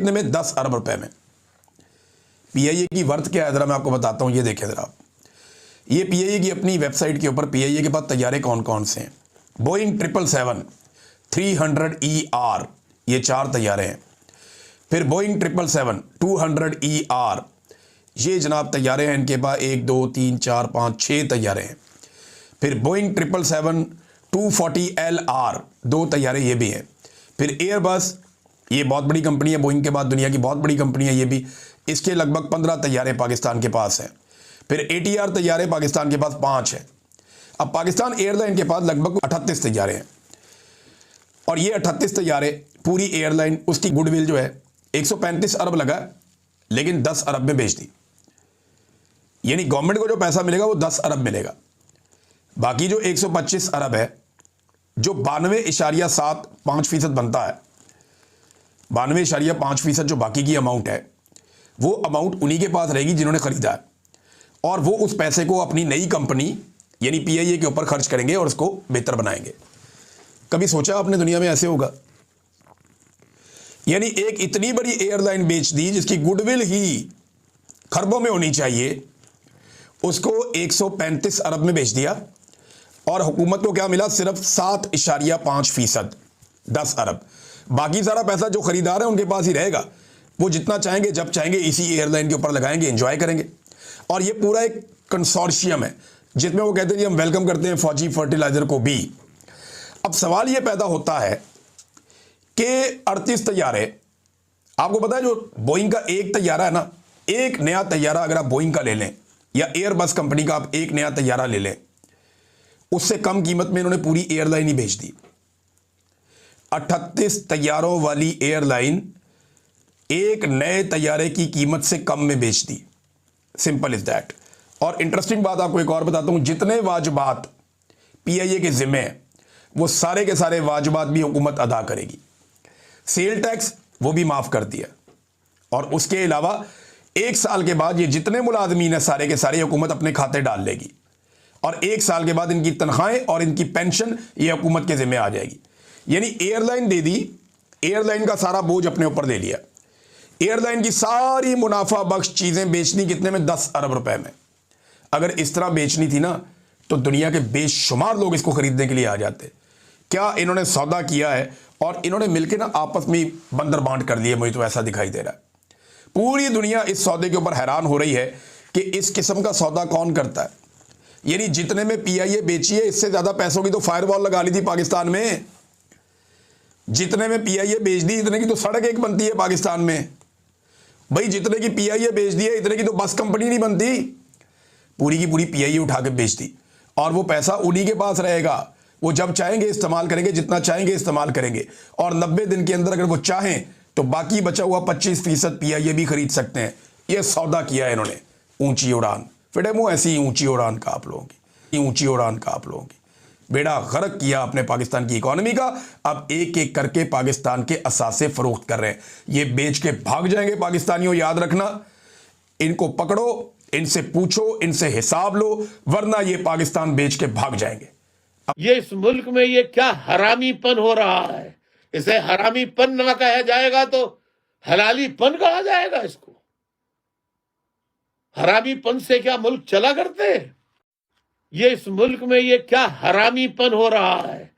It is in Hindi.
कितने में? 10 अरब रुपए में। पीआईए की वर्थ क्या है जरा मैं आपको बताता हूं, ये देखें जरा आप। ये पीआईए की अपनी वेबसाइट के ऊपर पीआईए के पास तैयारे कौन कौन से हैं। बोइंग 777 300ER, ये 4 तैयारे हैं। फिर बोइंग 777 200ER, ये जनाब तैयारे हैं इनके पास 1 2 3 4 5 6 तैयारे हैं। फिर बोइंग 777 240LR, 2 तैयारे ये भी हैं। फिर एयरबस, ये बहुत बड़ी कंपनी है, बोइंग के बाद दुनिया की बहुत बड़ी कंपनी है ये भी, इसके लगभग 15 तैयारे पाकिस्तान के पास हैं। फिर ATR तैयारे पाकिस्तान के पास 5 है। अब पाकिस्तान एयरलाइन के पास लगभग 38 तैयारे हैं, और ये 38 तैयारे पूरी एयरलाइन, उसकी गुडविल जो है 135 अरब लगा, लेकिन 10 अरब में बेच दी। यानी गवर्नमेंट को जो पैसा मिलेगा वो 10 अरब मिलेगा। बाकी जो 125 अरब है, जो 92.75% बनता है, 92.5% जो बाकी की अमाउंट है, वो अमाउंट उन्हीं के पास रहेगी जिन्होंने खरीदा है, और वो उस पैसे को अपनी नई कंपनी यानी पीआईए के ऊपर खर्च करेंगे और उसको बेहतर बनाएंगे। कभी सोचा आपने दुनिया में ऐसे होगा? यानी एक इतनी बड़ी एयरलाइन बेच दी जिसकी गुडविल ही खरबों में होनी चाहिए, उसको 135 अरब में बेच दिया, और हुकूमत को क्या मिला? सिर्फ 7.5%, 10 अरब। बाकी सारा पैसा जो खरीदार है उनके पास ही रहेगा, वो जितना चाहेंगे जब चाहेंगे इसी एयरलाइन के ऊपर लगाएंगे, एंजॉय करेंगे। और ये पूरा एक कंसोर्शियम है जिसमें वो कहते हैं जी हम वेलकम करते हैं फौजी फर्टिलाइजर को भी। अब सवाल ये पैदा होता है कि 38 तैयारे, आपको पता है जो बोइंग का एक तैयारा है ना, एक नया तैयारा अगर आप बोइंग का ले लें या एयरबस कंपनी का आप एक नया तैयारा ले लें, उससे कम कीमत में इन्होंने पूरी एयरलाइन ही बेच दी। 38 तैयारों वाली एयरलाइन एक नए तैयारे की कीमत से कम में बेच दी। Simple is that. और इंटरेस्टिंग बात आपको एक और बताता हूं, जितने वाजिबात पीआईए के जिम्मे हैं वो सारे के सारे वाजिबात भी हुकूमत अदा करेगी। सेल टैक्स वो भी माफ कर दिया, और उसके अलावा 1 साल के बाद ये जितने मुलाजमीन है सारे के सारे हुकूमत अपने खाते डाल लेगी, और 1 साल के बाद इनकी तनख्वाहें और इनकी पेंशन ये हुकूमत के जिम्मे आ जाएगी। यानी एयरलाइन दे दी, एयरलाइन का सारा बोझ अपने ऊपर ले लिया। एयरलाइन की सारी मुनाफा बख्श चीजें बेचनी कितने में? 10 अरब रुपए में। अगर इस तरह बेचनी थी ना तो दुनिया के बेशुमार लोग इसको खरीदने के लिए आ जाते। क्या इन्होंने सौदा किया है, और इन्होंने मिलकर ना आपस में बंदर बांट कर लिए, मुझे तो ऐसा दिखाई दे रहा है। पूरी दुनिया इस सौदे के ऊपर हैरान हो रही है कि इस किस्म का सौदा कौन करता है। यानी जितने में पीआईए बेची है इससे ज्यादा पैसों की तो फायरवॉल लगा ली थी पाकिस्तान में। जितने में पीआईए बेच दी इतने की तो सड़क एक बनती है पाकिस्तान में। भाई जितने की पीआईए बेच दी है इतने की तो बस कंपनी नहीं बनती। पूरी की पूरी पीआईए उठा के बेच दी, और वो पैसा उन्हीं के पास रहेगा। वो जब चाहेंगे इस्तेमाल करेंगे, जितना चाहेंगे इस्तेमाल करेंगे, और 90 दिन के अंदर अगर वो चाहें तो बाकी बचा हुआ 25% पीआईए भी खरीद सकते हैं। ये सौदा किया है इन्होंने। ऊंची उड़ान, फिटे मुंह ऐसी ऊंची उड़ान का आप लोगों की, ऊंची उड़ान का आप लोगों की। बेड़ा गर्क किया अपने पाकिस्तान की इकोनॉमी का। अब एक एक करके पाकिस्तान के असासे फरोख्त कर रहे हैं। ये बेच के भाग जाएंगे पाकिस्तानियों, याद रखना। इनको पकड़ो, इनसे पूछो, इनसे हिसाब लो, वरना ये पाकिस्तान बेच के भाग जाएंगे। ये इस मुल्क में ये क्या हरामीपन हो रहा है। इसे हरामीपन ना कहा जाएगा तो हलालीपन कहा जाएगा। इसको हरामीपन से क्या मुल्क चला करते हैं? ये इस मुल्क में ये क्या हरामीपन हो रहा है।